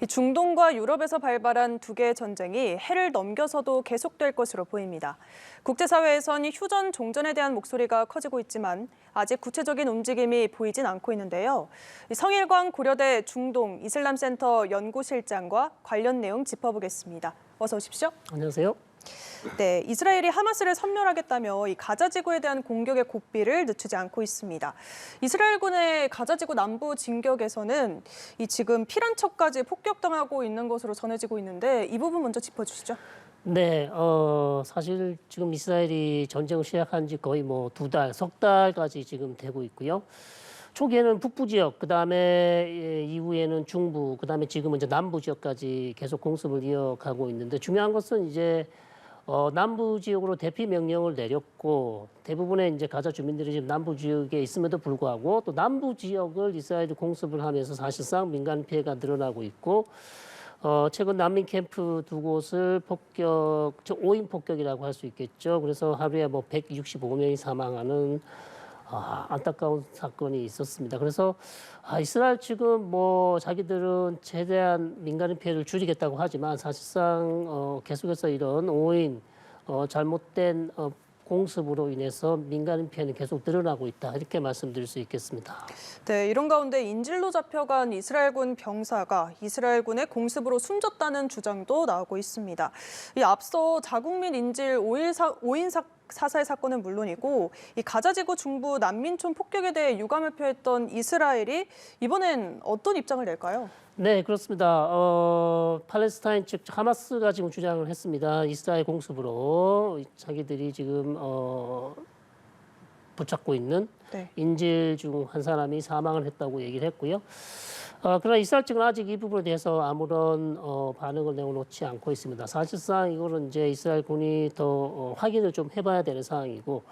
이 중동과 유럽에서 발발한 두 개의 전쟁이 해를 넘겨서도 계속될 것으로 보입니다. 국제사회에선 휴전 종전에 대한 목소리가 커지고 있지만 아직 구체적인 움직임이 보이진 않고 있는데요. 성일광 고려대 중동 이슬람센터 연구실장과 관련 내용 짚어보겠습니다. 어서 오십시오. 안녕하세요. 네, 이스라엘이 하마스를 섬멸하겠다며 이 가자 지구에 대한 공격의 고삐를 늦추지 않고 있습니다. 이스라엘군의 가자 지구 남부 진격에서는 지금 피란처까지 폭격당하고 있는 것으로 전해지고 있는데 이 부분 먼저 짚어주시죠. 네, 사실 지금 이스라엘이 전쟁을 시작한 지 거의 두 달, 석 달까지 지금 되고 있고요. 초기에는 북부 지역, 그다음에 이후에는 중부, 그다음에 지금은 이제 남부 지역까지 계속 공습을 이어가고 있는데 중요한 것은 이제 남부 지역으로 대피 명령을 내렸고 대부분의 이제 가자 주민들이 지금 남부 지역에 있음에도 불구하고 또 남부 지역을 이스라엘이 공습을 하면서 사실상 민간 피해가 늘어나고 있고 최근 난민 캠프 두 곳을 폭격, 5인 폭격이라고 할 수 있겠죠. 그래서 하루에 165명이 사망하는 안타까운 사건이 있었습니다. 그래서 이스라엘 측은 자기들은 최대한 민간인 피해를 줄이겠다고 하지만 사실상 계속해서 이런 5인 잘못된 공습으로 인해서 민간인 피해는 계속 늘어나고 있다. 이렇게 말씀드릴 수 있겠습니다. 네, 이런 가운데 인질로 잡혀간 이스라엘군 병사가 이스라엘군의 공습으로 숨졌다는 주장도 나오고 있습니다. 이 앞서 자국민 인질 5인 사살 사건은 물론이고 이 가자지구 중부 난민촌 폭격에 대해 유감을 표했던 이스라엘이 이번엔 어떤 입장을 낼까요? 네, 그렇습니다. 팔레스타인 측 하마스가 지금 주장을 했습니다. 이스라엘 공습으로 자기들이 지금 붙잡고 있는 인질 중 한 사람이 사망을 했다고 얘기를 했고요. 그러나 이스라엘 측은 아직 이 부분에 대해서 아무런 반응을 내놓지 않고 있습니다. 사실상 이거는 이제 이스라엘 군이 더 확인을 좀 해봐야 되는 상황이고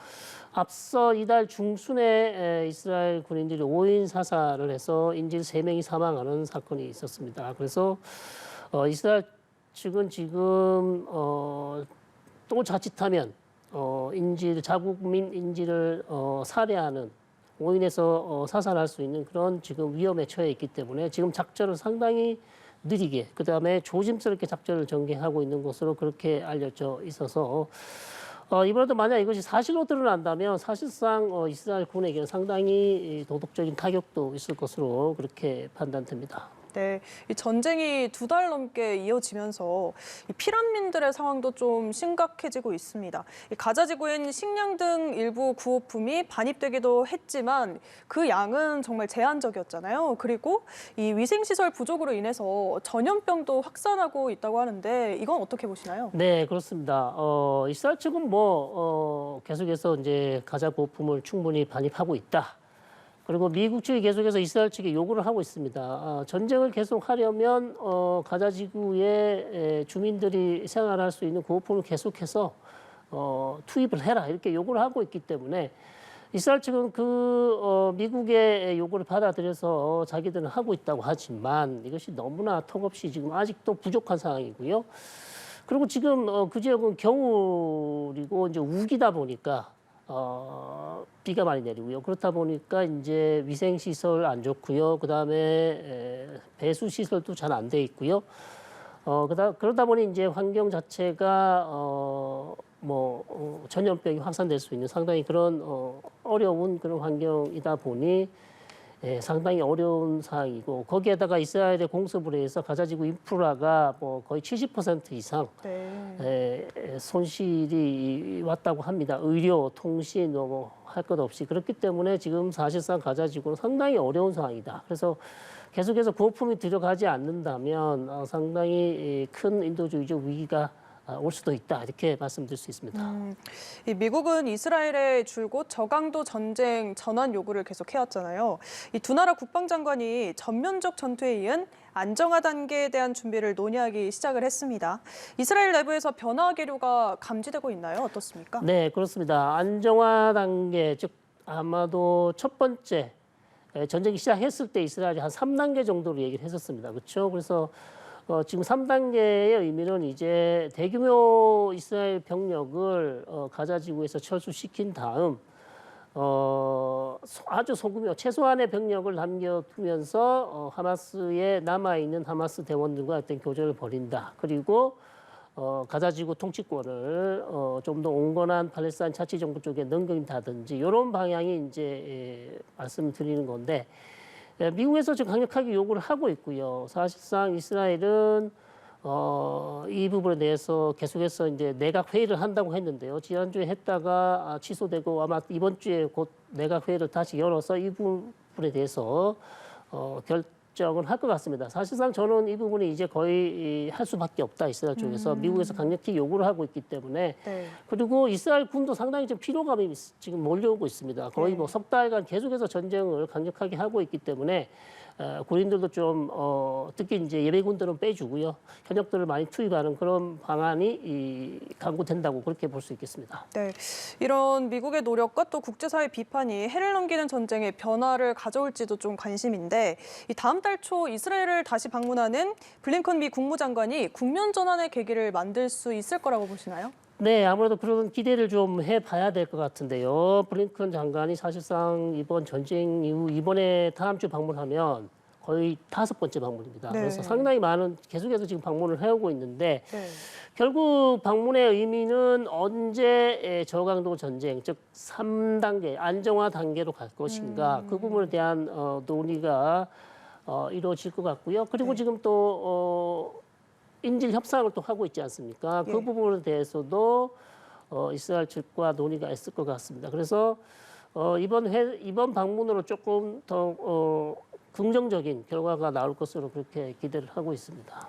앞서 이달 중순에 이스라엘 군인들이 5인 사살을 해서 인질 3명이 사망하는 사건이 있었습니다. 그래서 이스라엘 측은 지금 또 자칫하면 자국민 인질을 살해하는 5인에서 사살할 수 있는 그런 지금 위험에 처해 있기 때문에 지금 작전을 상당히 느리게 그다음에 조심스럽게 작전을 전개하고 있는 것으로 그렇게 알려져 있어서 이번에도 만약 이것이 사실로 드러난다면 사실상 이스라엘 군에게는 상당히 도덕적인 타격도 있을 것으로 그렇게 판단됩니다. 네, 이 전쟁이 2달 넘게 이어지면서 이 피난민들의 상황도 좀 심각해지고 있습니다. 이 가자 지구엔 식량 등 일부 구호품이 반입되기도 했지만 그 양은 정말 제한적이었잖아요. 그리고 이 위생시설 부족으로 인해서 전염병도 확산하고 있다고 하는데 이건 어떻게 보시나요? 네, 그렇습니다. 이스라엘 측은 계속해서 이제 가자 구호품을 충분히 반입하고 있다. 그리고 미국 측이 계속해서 이스라엘 측에 요구를 하고 있습니다. 전쟁을 계속하려면 가자 지구에 주민들이 생활할 수 있는 구호품을 계속해서 투입을 해라 이렇게 요구를 하고 있기 때문에 이스라엘 측은 미국의 요구를 받아들여서 자기들은 하고 있다고 하지만 이것이 너무나 턱없이 지금 아직도 부족한 상황이고요. 그리고 지금 그 지역은 겨울이고 이제 우기다 보니까 비가 많이 내리고요. 그렇다 보니까 이제 위생 시설 안 좋고요. 그다음에 배수 시설도 잘 안 돼 있고요. 그러다 보니 이제 환경 자체가 전염병이 확산될 수 있는 상당히 그런 어려운 그런 환경이다 보니 상당히 어려운 상황이고 거기에다가 이스라엘의 공습으로 해서 가자지구 인프라가 거의 70% 이상 손실이 왔다고 합니다. 의료, 통신 할 것 없이 그렇기 때문에 지금 사실상 가자지구는 상당히 어려운 상황이다. 그래서 계속해서 구호품이 들어가지 않는다면 상당히 큰 인도주의적 위기가 올 수도 있다 이렇게 말씀드릴 수 있습니다. 이 미국은 이스라엘의 줄곧 저강도 전쟁 전환 요구를 계속 해왔잖아요. 이 두 나라 국방장관이 전면적 전투에 이은 안정화 단계에 대한 준비를 논의하기 시작을 했습니다. 이스라엘 내부에서 변화 계류가 감지되고 있나요? 어떻습니까? 네, 그렇습니다. 안정화 단계, 즉 아마도 첫 번째 전쟁이 시작했을 때 이스라엘이 한 3단계 정도로 얘기를 했었습니다. 그렇죠? 그래서 지금 3단계의 의미는 이제 대규모 이스라엘 병력을 가자 지구에서 철수시킨 다음 아주 소규모 최소한의 병력을 남겨두면서 하마스에 남아 있는 하마스 대원들과 어떤 교전을 벌인다. 그리고 가자지구 통치권을 좀 더 온건한 팔레스타인 자치정부 쪽에 넘긴다든지 이런 방향이 이제 말씀드리는 건데 미국에서 지금 강력하게 요구를 하고 있고요. 사실상 이스라엘은 이 부분에 대해서 계속해서 이제 내각 회의를 한다고 했는데요. 지난주에 했다가 취소되고 아마 이번 주에 곧 내각 회의를 다시 열어서 이 부분에 대해서 결정을 할 것 같습니다. 사실상 저는 이 부분이 이제 거의 할 수밖에 없다. 이스라엘 쪽에서 미국에서 강력히 요구를 하고 있기 때문에 네. 그리고 이스라엘 군도 상당히 좀 피로감이 지금 몰려오고 있습니다. 거의 뭐 석 달간 계속해서 전쟁을 강력하게 하고 있기 때문에 군인들도 좀 특히 이제 예비군들은 빼주고요. 현역들을 많이 투입하는 그런 방안이 강구된다고 그렇게 볼 수 있겠습니다. 네, 이런 미국의 노력과 또 국제사회 비판이 해를 넘기는 전쟁에 변화를 가져올지도 좀 관심인데 이 다음 달 초 이스라엘을 다시 방문하는 블링컨 미 국무장관이 국면 전환의 계기를 만들 수 있을 거라고 보시나요? 네, 아무래도 그런 기대를 좀 해봐야 될 것 같은데요. 블링컨 장관이 사실상 이번 전쟁 이후 이번에 다음 주 방문하면 거의 5번째 방문입니다. 네. 그래서 상당히 많은 계속해서 지금 방문을 해오고 있는데 네. 결국 방문의 의미는 언제 저강도 전쟁, 즉 3단계 안정화 단계로 갈 것인가 그 부분에 대한 논의가 이루어질 것 같고요. 그리고 네. 지금 또 인질 협상을 또 하고 있지 않습니까? 그 예. 부분에 대해서도 이스라엘 측과 논의가 있을 것 같습니다. 그래서 이번 방문으로 조금 더 긍정적인 결과가 나올 것으로 그렇게 기대를 하고 있습니다.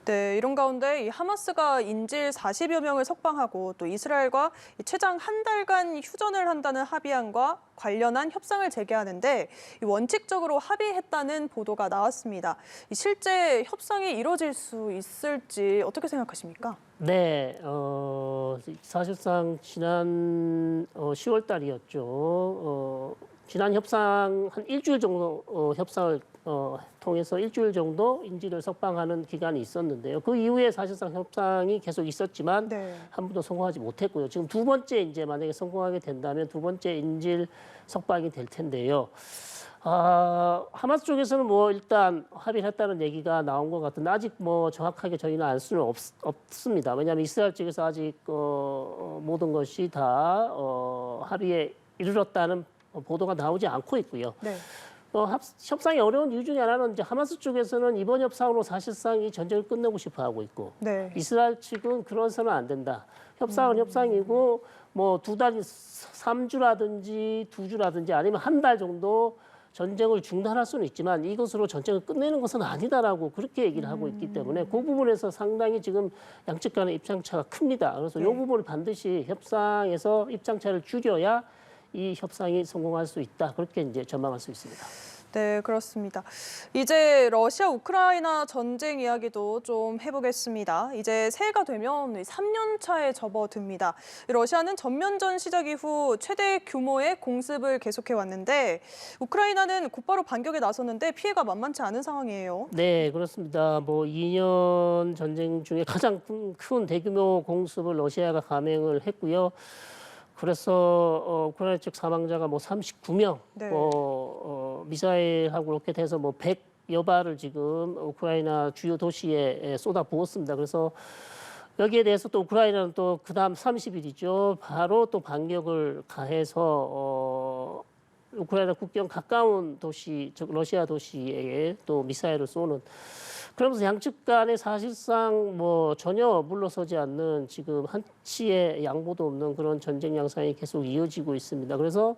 네, 이런 가운데 이 하마스가 인질 40여 명을 석방하고 또 이스라엘과 최장 한 달간 휴전을 한다는 합의안과 관련한 협상을 재개하는데 원칙적으로 합의했다는 보도가 나왔습니다. 실제 협상이 이루어질 수 있을지 어떻게 생각하십니까? 네, 사실상 지난 10월 달이었죠. 지난 협상 한 일주일 정도 협상을 통해서 일주일 정도 인질을 석방하는 기간이 있었는데요. 그 이후에 사실상 협상이 계속 있었지만 네. 한 번도 성공하지 못했고요. 지금 두 번째 이제 만약에 성공하게 된다면 두 번째 인질 석방이 될 텐데요. 하마스 쪽에서는 뭐 일단 합의를 했다는 얘기가 나온 것 같은데 아직 뭐 정확하게 저희는 알 수는 없습니다. 왜냐하면 이스라엘 쪽에서 아직 모든 것이 다 합의에 이르렀다는 보도가 나오지 않고 있고요. 네. 협상이 어려운 이유 중에 하나는 이제 하마스 쪽에서는 이번 협상으로 사실상 이 전쟁을 끝내고 싶어 하고 있고 네. 이스라엘 측은 그런서는 안 된다. 협상은 협상이고 뭐 3주라든지 2주라든지 아니면 한 달 정도 전쟁을 중단할 수는 있지만 이것으로 전쟁을 끝내는 것은 아니다라고 그렇게 얘기를 하고 있기 때문에 그 부분에서 상당히 지금 양측 간의 입장차가 큽니다. 그래서 이 부분을 반드시 협상에서 입장차를 줄여야 이 협상이 성공할 수 있다. 그렇게 이제 전망할 수 있습니다. 네, 그렇습니다. 이제 러시아 우크라이나 전쟁 이야기도 좀 해보겠습니다. 이제 새해가 되면 3년 차에 접어듭니다. 러시아는 전면전 시작 이후 최대 규모의 공습을 계속해 왔는데 우크라이나는 곧바로 반격에 나섰는데 피해가 만만치 않은 상황이에요. 네, 그렇습니다. 뭐 2년 전쟁 중에 가장 큰 대규모 공습을 러시아가 감행을 했고요. 그래서 우크라이나 측 사망자가 뭐 39명, 네. 미사일하고 로켓해서 뭐 100여 발을 지금 우크라이나 주요 도시에 쏟아 부었습니다. 그래서 여기에 대해서 또 우크라이나는 또 그다음 30일이죠. 바로 또 반격을 가해서 우크라이나 국경 가까운 도시, 즉 러시아 도시에 또 미사일을 쏘는. 그러면서 양측 간에 사실상 뭐 전혀 물러서지 않는 지금 한치의 양보도 없는 그런 전쟁 양상이 계속 이어지고 있습니다. 그래서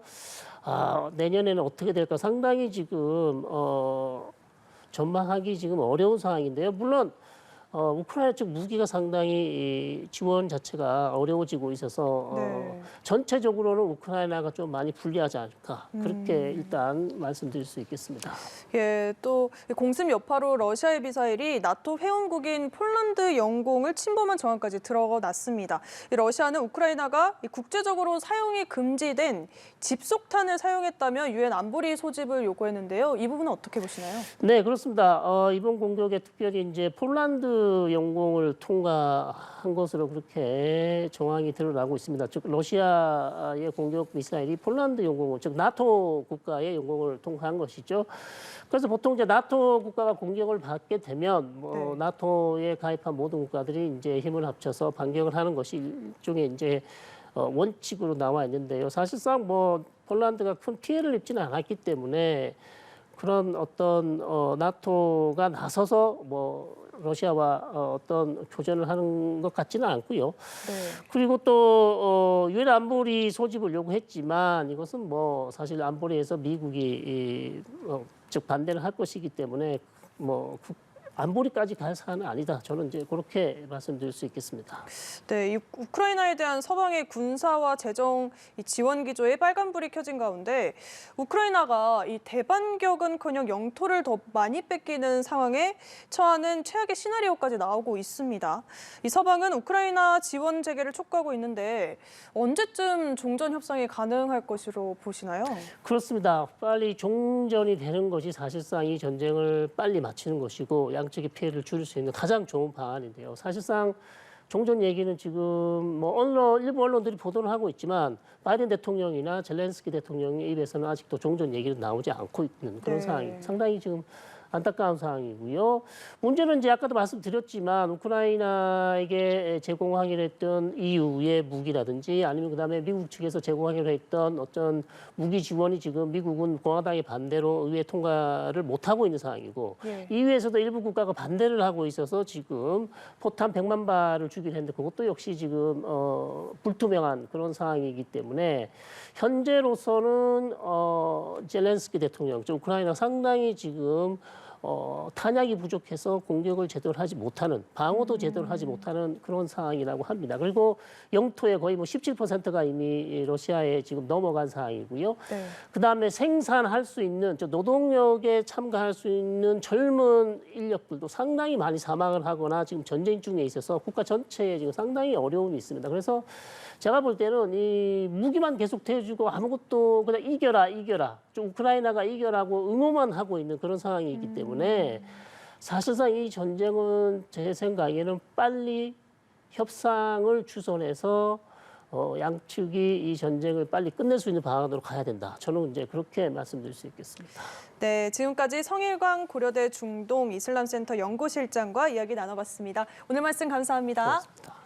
내년에는 어떻게 될까 상당히 지금 전망하기 지금 어려운 상황인데요. 물론 우크라이나 측 무기가 상당히 지원 자체가 어려워지고 있어서 네. 전체적으로는 우크라이나가 좀 많이 불리하지 않을까 그렇게 일단 말씀드릴 수 있겠습니다. 예, 또 공습 여파로 러시아의 미사일이 나토 회원국인 폴란드 영공을 침범한 정황까지 드러났습니다. 러시아는 우크라이나가 국제적으로 사용이 금지된 집속탄을 사용했다며 유엔 안보리 소집을 요구했는데요. 이 부분은 어떻게 보시나요? 네, 그렇습니다. 이번 공격에 특별히 이제 폴란드 폴란드 영공을 통과한 것으로 그렇게 정황이 드러나고 있습니다. 즉 러시아의 공격 미사일이 폴란드 영공을, 즉 나토 국가의 영공을 통과한 것이죠. 그래서 보통 이제 나토 국가가 공격을 받게 되면 네. 나토에 가입한 모든 국가들이 이제 힘을 합쳐서 반격을 하는 것이 일종의 이제 원칙으로 나와 있는데요. 사실상 폴란드가 큰 피해를 입지는 않았기 때문에 그런 어떤 나토가 나서서 러시아와 어떤 교전을 하는 것 같지는 않고요. 네. 그리고 또 유엔 안보리 소집을 요구했지만 이것은 사실 안보리에서 미국이 즉 반대를 할 것이기 때문에 안보리까지 갈 사안은 아니다. 저는 이제 그렇게 말씀드릴 수 있겠습니다. 네, 이 우크라이나에 대한 서방의 군사와 재정 지원 기조에 빨간불이 켜진 가운데 우크라이나가 이 대반격은커녕 영토를 더 많이 뺏기는 상황에 처하는 최악의 시나리오까지 나오고 있습니다. 이 서방은 우크라이나 지원 재개를 촉구하고 있는데 언제쯤 종전 협상이 가능할 것으로 보시나요? 그렇습니다. 빨리 종전이 되는 것이 사실상 이 전쟁을 빨리 마치는 것이고 양측의 피해를 줄일 수 있는 가장 좋은 방안인데요. 사실상 종전 얘기는 지금 일부 언론들이 보도를 하고 있지만 바이든 대통령이나 젤렌스키 대통령의 입에서는 아직도 종전 얘기는 나오지 않고 있는 그런 네. 상황이 상당히 지금 안타까운 상황이고요. 문제는 이제 아까도 말씀드렸지만 우크라이나에게 제공하기로 했던 EU의 무기라든지 아니면 그다음에 미국 측에서 제공하기로 했던 어떤 무기 지원이 지금 미국은 공화당의 반대로 의회 통과를 못하고 있는 상황이고 예. EU에서도 일부 국가가 반대를 하고 있어서 지금 포탄 100만 발을 주기로 했는데 그것도 역시 지금 불투명한 그런 상황이기 때문에 현재로서는 젤렌스키 대통령, 우크라이나 상당히 지금 탄약이 부족해서 공격을 제대로 하지 못하는, 방어도 제대로 하지 못하는 그런 상황이라고 합니다. 그리고 영토의 거의 17%가 이미 러시아에 지금 넘어간 상황이고요. 네. 그다음에 생산할 수 있는, 노동력에 참가할 수 있는 젊은 인력들도 상당히 많이 사망을 하거나 지금 전쟁 중에 있어서 국가 전체에 지금 상당히 어려움이 있습니다. 그래서 제가 볼 때는 이 무기만 계속 대주고 아무것도 그냥 이겨라. 좀 우크라이나가 이겨라고 응원만 하고 있는 그런 상황이기 때문에 사실상 이 전쟁은 제 생각에는 빨리 협상을 주선해서 양측이 이 전쟁을 빨리 끝낼 수 있는 방안으로 가야 된다. 저는 이제 그렇게 말씀드릴 수 있겠습니다. 네, 지금까지 성일광 고려대 중동 이슬람센터 연구실장과 이야기 나눠봤습니다. 오늘 말씀 감사합니다. 고맙습니다.